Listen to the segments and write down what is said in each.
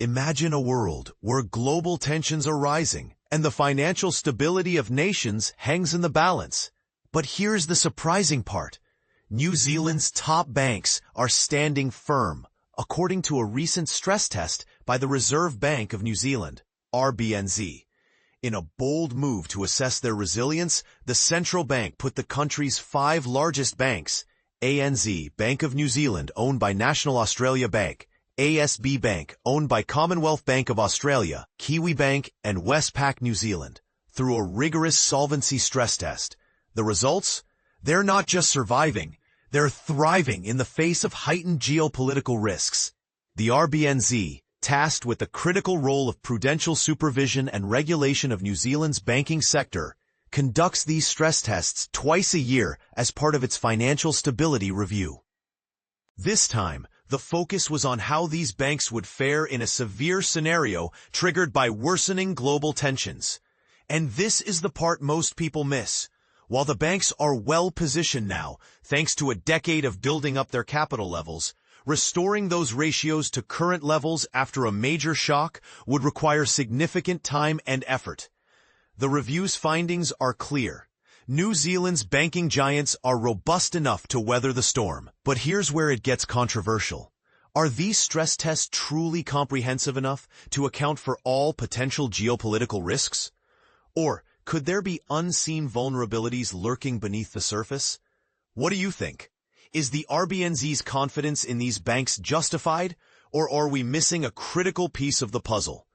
Imagine a world where global tensions are rising and the financial stability of nations hangs in the balance. But here's the surprising part. New Zealand's top banks are standing firm, according to a recent stress test by the Reserve Bank of New Zealand, RBNZ. In a bold move to assess their resilience, the central bank put the country's 5 largest banks, ANZ, Bank of New Zealand, owned by National Australia Bank, ASB Bank, owned by Commonwealth Bank of Australia, Kiwibank, and Westpac New Zealand, through a rigorous solvency stress test. The results? They're not just surviving, they're thriving in the face of heightened geopolitical risks. The RBNZ, tasked with the critical role of prudential supervision and regulation of New Zealand's banking sector, conducts these stress tests twice a year as part of its financial stability review. This time, the focus was on how these banks would fare in a severe scenario triggered by worsening global tensions. And this is the part most people miss. While the banks are well positioned now, thanks to a decade of building up their capital levels, restoring those ratios to current levels after a major shock would require significant time and effort. The review's findings are clear. New Zealand's banking giants are robust enough to weather the storm. But here's where it gets controversial. Are these stress tests truly comprehensive enough to account for all potential geopolitical risks? Or could there be unseen vulnerabilities lurking beneath the surface? What do you think? Is the RBNZ's confidence in these banks justified, or are we missing a critical piece of the puzzle?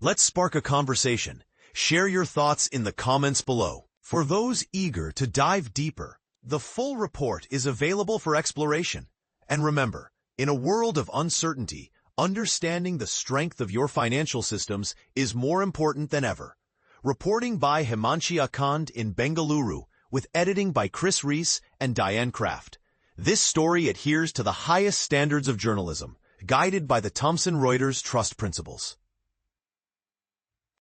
Let's spark a conversation. Share your thoughts in the comments below. For those eager to dive deeper, the full report is available for exploration. And remember, in a world of uncertainty, understanding the strength of your financial systems is more important than ever. Reporting by Himanshi Akand in Bengaluru, with editing by Chris Reese and Diane Kraft. This story adheres to the highest standards of journalism, guided by the Thomson Reuters Trust Principles.